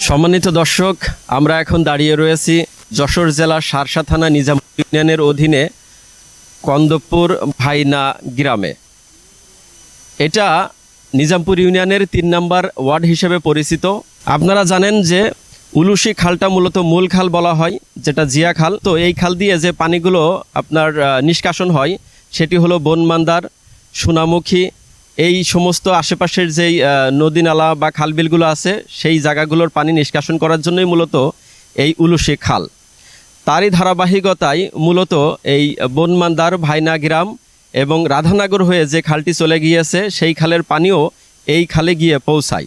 সম্মানিত দর্শক, আমরা এখন দাঁড়িয়ে রয়েছি যশোর জেলার শার্শা থানা নিজামপুর ইউনিয়নের অধীনে কন্দপুর ভাইনা গ্রামে। এটা নিজামপুর ইউনিয়নের ৩ নম্বর ওয়ার্ড হিসেবে পরিচিত। আপনারা জানেন যে উলুশি খালটা মূলত মূল খাল বলা হয়, যেটা জিয়া খাল। তো এই খাল দিয়ে যে পানিগুলো আপনার নিষ্কাশন হয় সেটি হলো বনমান্দার, সোনামুখী, এই সমস্ত আশেপাশের যেই নদী নালা বা খালবিলগুলো আছে সেই জায়গাগুলোর পানি নিষ্কাশন করার জন্যই মূলত এই উলুশি খাল। তারই ধারাবাহিকতায় মূলত এই বনমান্দার ভাইনা গ্রাম এবং রাধানগর হয়ে যে খালটি চলে গিয়েছে সেই খালের পানিও এই খালে গিয়ে পৌঁছায়।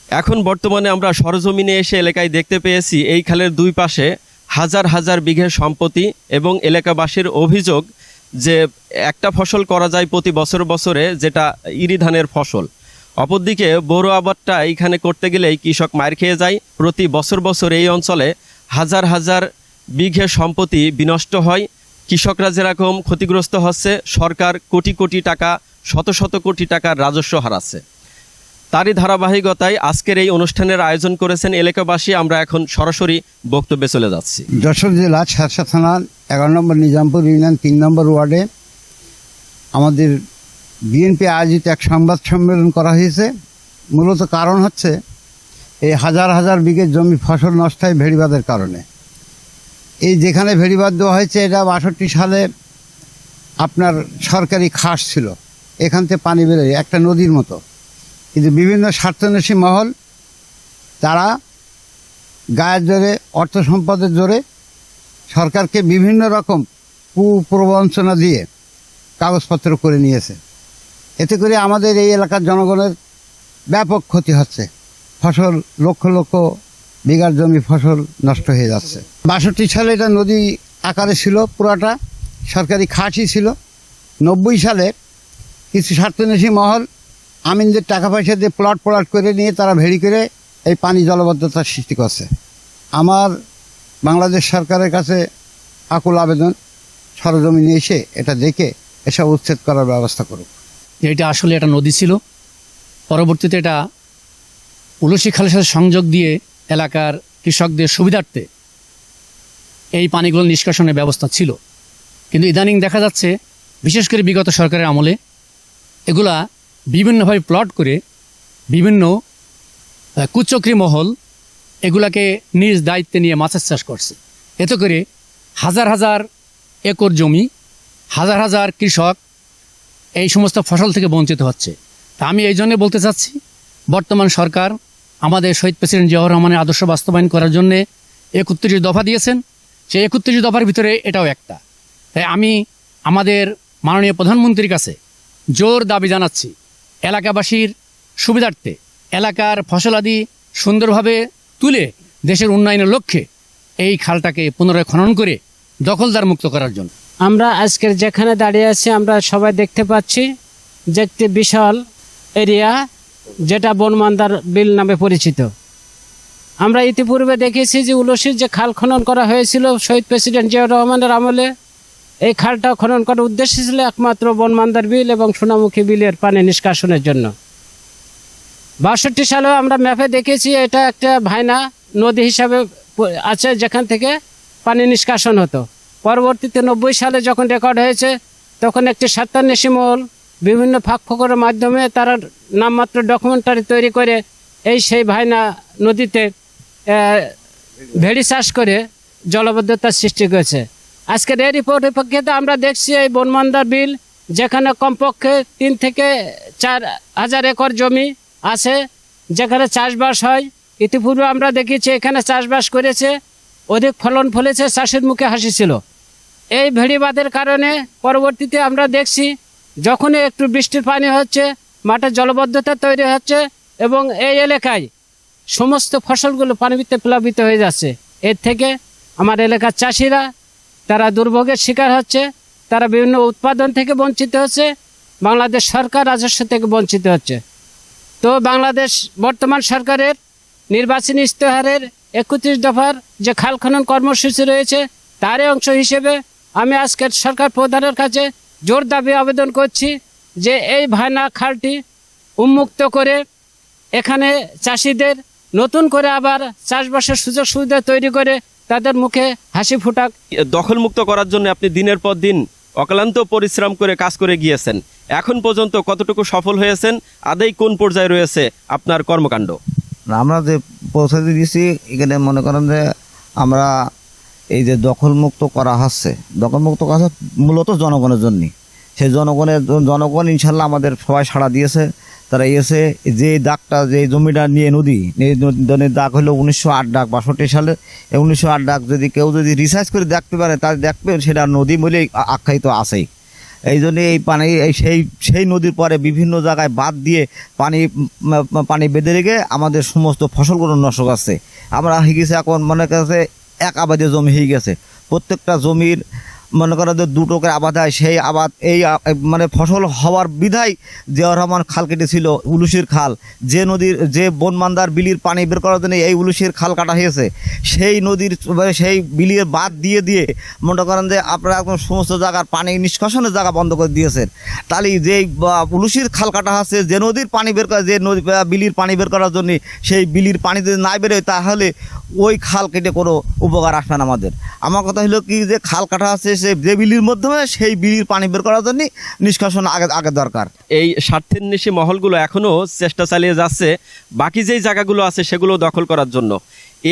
এখন বর্তমানে আমরা সরজমিনে এসে এলাকায় দেখতে পেয়েছি এই খালের দুই পাশে হাজার হাজার বিঘে সম্পত্তি এবং এলাকাবাসীর অভিযোগ যে একটা ফসল করা যায় প্রতি বছরে, যেটা ইরি ধানের ফসল। অপরদিকে বোরো আবাদটা এইখানে করতে গেলেই কৃষক মার খেয়ে যায়। প্রতি বছর এই অঞ্চলে হাজার হাজার বিঘে সম্পত্তি বিনষ্ট হয়। কৃষকরা যেরকম ক্ষতিগ্রস্ত হচ্ছে, সরকার কোটি কোটি টাকা, শত শত কোটি টাকার রাজস্ব হারাচ্ছে। তারই ধারাবাহিকতায় আজকের এই অনুষ্ঠানের আয়োজন করেছেন এলাকাবাসী। আমরা এখন সরাসরি বক্তব্যে চলে যাচ্ছি। যশোর জেলা শার্শা থানার 11 নম্বর নিজামপুর ইউনিয়ন 3 নম্বর ওয়ার্ডে আমাদের বিএনপি আয়োজিত এক সংবাদ সম্মেলন করা হয়েছে। মূলত কারণ হচ্ছে এই হাজার হাজার বিঘে জমি ফসল নষ্ট হয় ভেড়িবাঁধের কারণে। এই যেখানে ভেড়িবাঁধ দেওয়া হয়েছে এটা 62 সালে আপনার সরকারি খাস ছিল, এখান থেকে পানি বেরোয় একটা নদীর মতো। কিন্তু বিভিন্ন স্বার্থন্বেষী মহল তারা গায়ের জোরে, অর্থ সম্পদের জোরে সরকারকে বিভিন্ন রকম কুপ্রবঞ্চনা দিয়ে কাগজপত্র করে নিয়েছে। এতে করে আমাদের এই এলাকার জনগণের ব্যাপক ক্ষতি হচ্ছে। ফসল লক্ষ লক্ষ বিঘার জমি ফসল নষ্ট হয়ে যাচ্ছে। 62 সালে এটা নদী আকারে ছিল, পুরাটা সরকারি খাসই ছিল। 90 সালে কিছু স্বার্থন্বেষী মহল আমিনদের টাকা পয়সা দিয়ে প্লট করে নিয়ে তারা ভেড়ি করে এই পানি জলবদ্ধতার সৃষ্টি করছে। আমার বাংলাদেশ সরকারের কাছে আকুল আবেদন, সরজমিনে এসে এটা দেখে এসব উচ্ছেদ করার ব্যবস্থা করুক। এটা আসলে একটা নদী ছিল, পরবর্তীতে এটা উলুশি খালের সাথে সংযোগ দিয়ে এলাকার কৃষকদের সুবিধার্থে এই পানিগুলো নিষ্কাশনের ব্যবস্থা ছিল। কিন্তু ইদানিং দেখা যাচ্ছে, বিশেষ করে বিগত সরকারের আমলে এগুলা বিভিন্নভাবে প্লট করে বিভিন্ন কুচক্রী মহল এগুলাকে নিজ দায়িত্বে নিয়ে মাছের চাষ করছে। এতে করে হাজার হাজার একর জমি, হাজার হাজার কৃষক এই সমস্ত ফসল থেকে বঞ্চিত হচ্ছে। তা আমি এই জন্যে বলতে চাচ্ছি, বর্তমান সরকার আমাদের শহীদ প্রেসিডেন্ট জিয়াউর রহমানের আদর্শ বাস্তবায়ন করার জন্যে 31 দফা দিয়েছেন। সেই 31 দফার ভিতরে এটাও একটা। তাই আমি আমাদের মাননীয় প্রধানমন্ত্রীর কাছে জোর দাবি জানাচ্ছি, এলাকাবাসীর সুবিধার্থে এলাকার ফসলাদি সুন্দরভাবে তুলে দেশের উন্নয়নের লক্ষ্যে এই খালটাকে পুনরায় খনন করে দখলদার মুক্ত করার জন্য। আমরা আজকের যেখানে দাঁড়িয়ে আছি আমরা সবাই দেখতে পাচ্ছি যে একটি বিশাল এরিয়া, যেটা বনমান্দার বিল নামে পরিচিত। আমরা ইতিপূর্বে দেখেছি যে উলসির যে খাল খনন করা হয়েছিল শহীদ প্রেসিডেন্ট জিয়াউর রহমানের আমলে, এই খালটা খনন করার উদ্দেশ্য ছিল একমাত্র বনমান্দার বিল এবং সোনামুখী বিলের পানি নিষ্কাশনের জন্য। 62 সালেও আমরা ম্যাপে দেখেছি এটা একটা ভাইনা নদী হিসাবে আছে, যেখান থেকে পানি নিষ্কাশন হতো। পরবর্তীতে 90 সালে যখন রেকর্ড হয়েছে তখন একটি স্বার্থান্বেষী মহল বিভিন্ন ফাঁক ফোকরের মাধ্যমে তারা নামমাত্র ডকুমেন্টারি তৈরি করে সেই ভাইনা নদীতে ভেড়ি চাষ করে জলবদ্ধতার সৃষ্টি করেছে। আজকের এই রিপোর্টের প্রেক্ষিতে আমরা দেখছি এই বনমান্দার বিল, যেখানে কমপক্ষে 3 থেকে 4 হাজার একর জমি আছে, যেখানে চাষবাস হয়। ইতিপূর্বে আমরা দেখেছি এখানে চাষবাস করেছে, অধিক ফলন ফলেছে, চাষের মুখে হাসি ছিল। এই ভেড়িবাঁধের কারণে পরবর্তীতে আমরা দেখছি যখনই একটু বৃষ্টির পানি হচ্ছে মাঠে জলবদ্ধতা তৈরি হচ্ছে এবং এই এলাকায় সমস্ত ফসলগুলো পানিতে প্লাবিত হয়ে যাচ্ছে। এর থেকে আমার এলাকার চাষিরা তারা দুর্ভোগের শিকার হচ্ছে, তারা বিভিন্ন উৎপাদন থেকে বঞ্চিত হচ্ছে, বাংলাদেশ সরকার রাজস্ব থেকে বঞ্চিত হচ্ছে। তো বাংলাদেশ বর্তমান সরকারের নির্বাচনী ইশতেহারের 31 দফার যে খাল খনন কর্মসূচি রয়েছে তারই অংশ হিসেবে আমি আজকের সরকার প্রধানের কাছে জোর দাবি আবেদন করছি যে এই ভাইনা খালটি উন্মুক্ত করে এখানে চাষিদের নতুন করে আবার চাষবাসের সুযোগ সুবিধা তৈরি করে তাদের মুখে হাসি ফুটাক। দখলমুক্ত করার জন্য আপনি দিনের পর দিন অক্লান্ত পরিশ্রম করে কাজ করে গিয়েছেন, এখন পর্যন্ত কতটুকু সফল হয়েছেন, আদেই কোন পর্যায়ে রয়েছে আপনার কর্মকাণ্ড? না, আমরা যে পৌঁছাতে দিয়েছি এখানে মনে করেন যে আমরা এই যে দখলমুক্ত করা হচ্ছে, দখলমুক্ত করা হচ্ছে মূলত জনগণের জন্যই। সেই জনগণ ইনশাল্লাহ আমাদের সবাই সাড়া দিয়েছে। তারা এসে যে দাগটা, যে জমিটা নিয়ে নদীর দাগ হলো 1908 ডাক 62 সালে। 1908 ডাক যদি কেউ যদি রিসার্চ করে দেখতে পারে তাহলে দেখবে সেটা নদী বলে আখ্যায়িত আছেই। এই জন্যে এই পানি সেই নদীর পরে বিভিন্ন জায়গায় বাঁধ দিয়ে পানি বেঁধে রেখে আমাদের সমস্ত ফসলগুলো নষ্ট করছে। আমরা হয়ে গেছে এখন মনে করছে এক আবাদে জমি হয়ে গেছে। প্রত্যেকটা জমির মনে করেন যে 2 করে আবাদ হয়, সেই আবাদ এই মানে ফসল হওয়ার বিধায় জিয়াউর রহমান খাল কেটেছিল, উলুশির খাল, যে নদীর যে বনমান্দার বিলির পানি বের করার জন্য এই উলুশির খাল কাটা হয়েছে। সেই নদীর সেই বিলির বাদ দিয়ে দিয়ে মনে করেন যে আপনারা এখন সমস্ত জায়গার পানি নিষ্কাশনের জায়গা বন্ধ করে দিয়েছেন। তাহলে যেই উলুশির খাল কাটা আছে, যে নদীর পানি বের করা, যে নদী বিলির পানি বের করার জন্য, সেই বিলির পানি যদি না বেরোয় তাহলে ওই খাল কেটে কোনো উপকার আসবে না আমাদের। আমার কথা হলো কি, যে খাল কাটা আছে যে বিলির মাধ্যমে সেই বিলির পানি বের করার জন্য নিষ্কাশন আগে দরকার। এই স্বার্থান্বেষী মহলগুলো এখনো চেষ্টা চালিয়ে যাচ্ছে বাকি যেই জায়গাগুলো আছে সেগুলো দখল করার জন্য।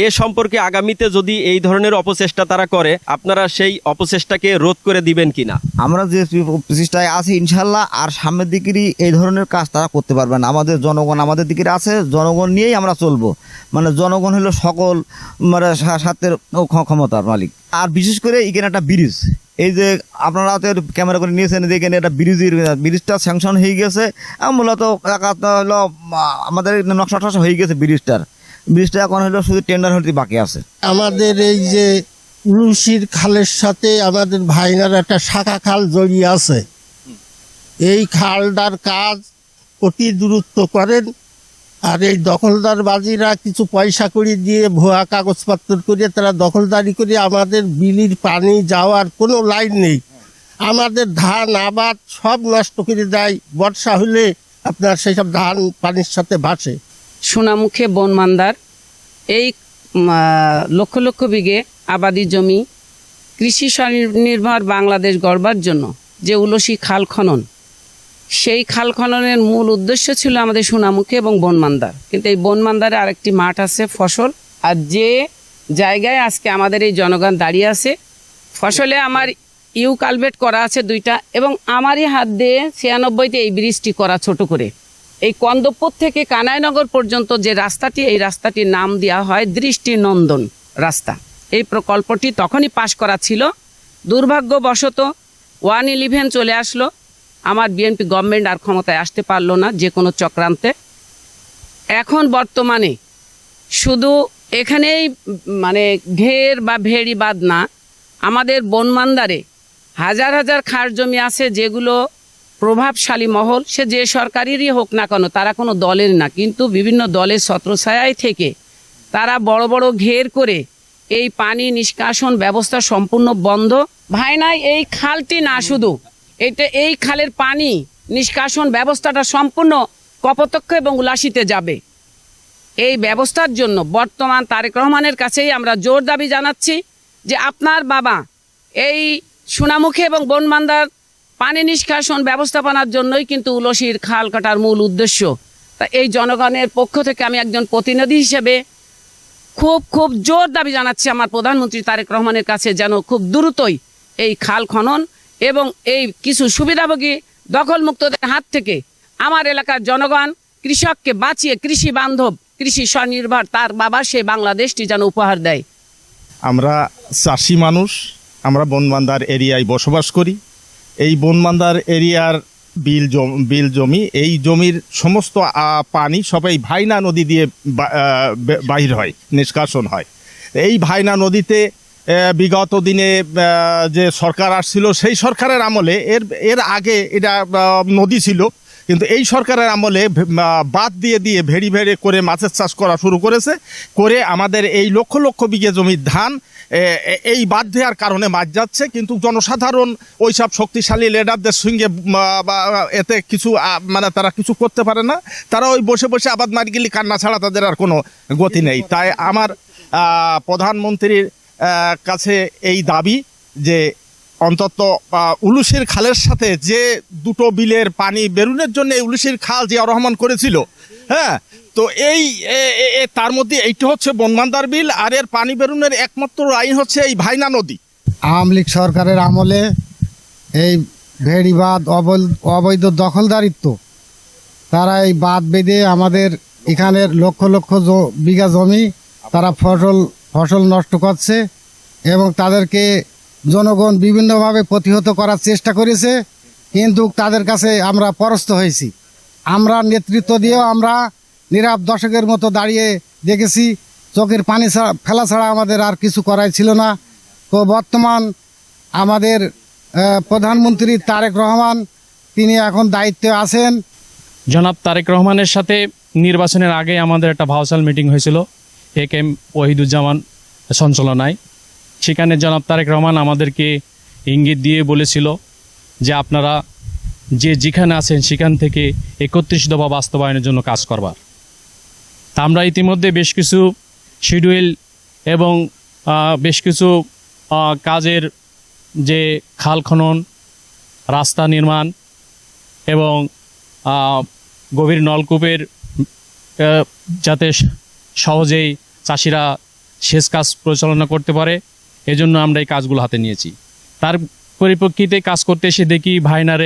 এ সম্পর্কে আগামীতে যদি এই ধরনের অপচেষ্টা তারা করে, আপনারা সেই অপচেষ্টাকে রোধ করে দিবেন কিনা? আমরা যে প্রচেষ্টায় আছি ইনশাল্লাহ আর সামনের দিকেরই এই ধরনের কাজ তারা করতে পারবে না। আমাদের জনগণ আমাদের দিকে আছে, জনগণ নিয়েই আমরা চলবো। মানে জনগণ হলো সকল মানে স্বার্থের ক্ষমতার মালিক। আর বিশেষ করে এখানে একটা ব্রিজ, এই যে আপনারা ক্যামেরা করে নিয়েছেন যে এখানে একটা ব্রিজটা স্যাংশন হয়ে গেছে। মূলত হলো আমাদের নকশা টকশা হয়ে গেছে ব্রিজটা এখন হলো শুধু টেন্ডার হতে বাকি আছে। আমাদের এই যে উলুশির খালের সাথে আমাদের ভাইনার একটা শাখা খাল জড়িয়ে আছে। এই খালটার কাজ অতি দূরত্ব করেন, আর এই দখলদার বাজিরা কিছু পয়সা করে দিয়ে ভুয়া কাগজপত্র করে তারা দখলদারি করে আমাদের বিলির পানি যাওয়ার কোনো লাইন নেই। আমাদের ধান আবাদ সব নষ্ট করে দেয়। বর্ষা হলে আপনার সেই সব ধান পানির সাথে ভাসে। সোনামুখে বনমান্দার এই লক্ষ লক্ষ বিঘে আবাদি জমি কৃষি স্বনির্ভর বাংলাদেশ গড়বার জন্য যে উলসি খাল খনন, সেই খাল খননের মূল উদ্দেশ্য ছিল আমাদের সোনামুখী এবং বনমান্দার। কিন্তু এই বনমান্দারে আরেকটি মাঠ আছে ফসল, আর যে জায়গায় আজকে আমাদের এই জনগণ দাঁড়িয়ে আছে ফসলে আমার কালভেট করা আছে 2টা, এবং আমারই হাত দিয়ে 96-তে এই ব্রিজটি করা ছোট করে। এই কন্দপুর থেকে কানাইনগর পর্যন্ত যে রাস্তাটি, এই রাস্তাটির নাম দেওয়া হয় দৃষ্টিনন্দন রাস্তা। এই প্রকল্পটি তখনই পাশ করা ছিল, দুর্ভাগ্যবশত 111 চলে আসলো। আমার বিএনপি গভর্নমেন্ট আর ক্ষমতায় আসতে পারলো না যে কোনো চক্রান্তে। এখন বর্তমানে শুধু এখানেই মানে ঘের বা ভেড়ি বাদ না, আমাদের বনমান্দারে হাজার হাজার খাস জমি আছে যেগুলো প্রভাবশালী মহল, সে যে সরকারেরই হোক না কেন, তারা কোনো দলের না, কিন্তু বিভিন্ন দলের ছত্রছায়ায় থেকে তারা বড় বড় ঘের করে এই পানি নিষ্কাশন ব্যবস্থা সম্পূর্ণ বন্ধ। ভাইনাই এই খালটি না, শুধু এই খালের পানি নিষ্কাশন ব্যবস্থাটা সম্পূর্ণ কপোতাক্ষ এবং উলাসিতে যাবে। এই ব্যবস্থার জন্য বর্তমান তারেক রহমানের কাছেই আমরা জোর দাবি জানাচ্ছি যে আপনার বাবা এই সোনামুখী এবং বনমান্দার পানি নিষ্কাশন ব্যবস্থাপনার জন্যই কিন্তু উলসির খাল কাটার মূল উদ্দেশ্য। তা এই জনগণের পক্ষ থেকে আমি একজন প্রতিনিধি হিসেবে খুব জোর দাবি জানাচ্ছি আমার প্রধানমন্ত্রী তারেক রহমানের কাছে, যেন খুব দ্রুতই এই খাল খনন এবং এই কিছু সুবিধাভোগী দখলমুক্তদের হাত থেকে আমার এলাকার জনগণ কৃষককে বাঁচিয়ে কৃষি বান্ধব, কৃষি স্বনির্ভর তার বাবা সে বাংলাদেশটি যেন উপহার দেয়। আমরা চাষি মানুষ, আমরা বনমান্দার এরিয়ায় বসবাস করি। এই বনমান্দার এরিয়ার বিল জমি, এই জমির সমস্ত পানি সবাই ভাইনা নদী দিয়ে বাহির হয়, নিষ্কাশন হয়। এই ভাইনা নদীতে বিগত দিনে যে সরকার আসছিল সেই সরকারের আমলে এর আগে এটা নদী ছিল, কিন্তু এই সরকারের আমলে বাদ দিয়ে দিয়ে ভেড়ি ভেড়ি করে মাছের চাষ করা শুরু করেছে, করে আমাদের এই লক্ষ লক্ষ বিঘে জমির ধান এই বাদ দেওয়ার কারণে মাছ যাচ্ছে। কিন্তু জনসাধারণ ওইসব শক্তিশালী লিডারদের সঙ্গে এতে কিছু মানে তারা কিছু করতে পারে না, তারা ওই বসে বসে আবাদ মার্গিলি কান্না ছাড়া তাদের আর কোনো গতি নেই। তাই আমার প্রধানমন্ত্রীর কাছে এই দাবি যে অন্তত উলুশির খালের সাথে যে দুটো বিলের পানি বেরোনোর জন্য উলুশির খাল জিয়া রহমান করেছিল, হ্যাঁ, তো এই তার মধ্যে এইটা হচ্ছে বনমান্দার বিল, আর এর পানি বেরোনোর একমাত্র লাইন হচ্ছে এই ভাইনা নদী। আওয়ামী লীগ সরকারের আমলে এই ভেড়িবাদ অবৈধ দখলদারিত্ব, তারা এই বাঁধ বেঁধে আমাদের এখানের লক্ষ লক্ষ বিঘা জমি তারা ফসল নষ্ট করছে এবং তাদেরকে জনগণ বিভিন্নভাবে প্রতিহত করার চেষ্টা করেছে, কিন্তু তাদের কাছে আমরা পরাস্ত হয়েছি। আমরা নেতৃত্ব দিয়েও আমরা নীরব দর্শকের মতো দাঁড়িয়ে দেখেছি, চোখের পানি ফেলা ছাড়া আমাদের আর কিছু করাই ছিল না। তো বর্তমান আমাদের প্রধানমন্ত্রী তারেক রহমান, তিনি এখন দায়িত্বে আছেন। জনাব তারেক রহমানের সাথে নির্বাচনের আগে আমাদের একটা ভার্চুয়াল মিটিং হয়েছিল একেএম ওহিদুজ্জামান সঞ্চালনায়। সেখানে জনাব তারেক রহমান আমাদেরকে ইঙ্গিত দিয়ে বলেছিল যে আপনারা যেখানে আছেন সেখান থেকে 31 দফা বাস্তবায়নের জন্য কাজ করবার। তা আমরা ইতিমধ্যে বেশ কিছু শিডিউল এবং বেশ কিছু কাজের যে খাল খনন, রাস্তা নির্মাণ এবং গভীর নলকূপের যাতে সহজেই চাষিরা সেচ কাজ পরিচালনা করতে পারে, এজন্য আমরা এই কাজগুলো হাতে নিয়েছি। তার পরিপ্রেক্ষিতে কাজ করতে এসে দেখি ভাইনার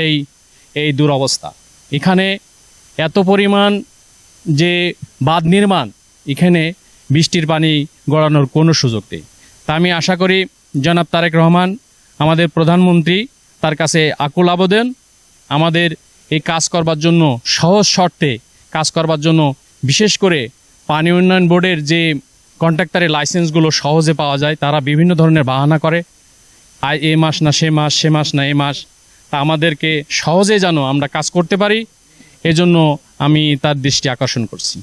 এই দুরবস্থা। এখানে এত পরিমাণ যে বাঁধ নির্মাণ, এখানে বৃষ্টির পানি গড়ানোর কোনো সুযোগ নেই। তা আমি আশা করি জনাব তারেক রহমান আমাদের প্রধানমন্ত্রী, তার কাছে আকুল আবেদন আমাদের এই কাজ করবার জন্য, সহজ শর্তে কাজ করবার জন্য, বিশেষ করে পানি উন্নয়ন বোর্ডের যে কন্ট্রাক্টরের লাইসেন্সগুলো সহজে পাওয়া যায়, তারা বিভিন্ন ধরনের বাহানা করে, এ মাস না সে মাস, সে মাস না এ মাস, তা আমাদেরকে সহজে যেন আমরা কাজ করতে পারি, এজন্য আমি তার দৃষ্টি আকর্ষণ করছি।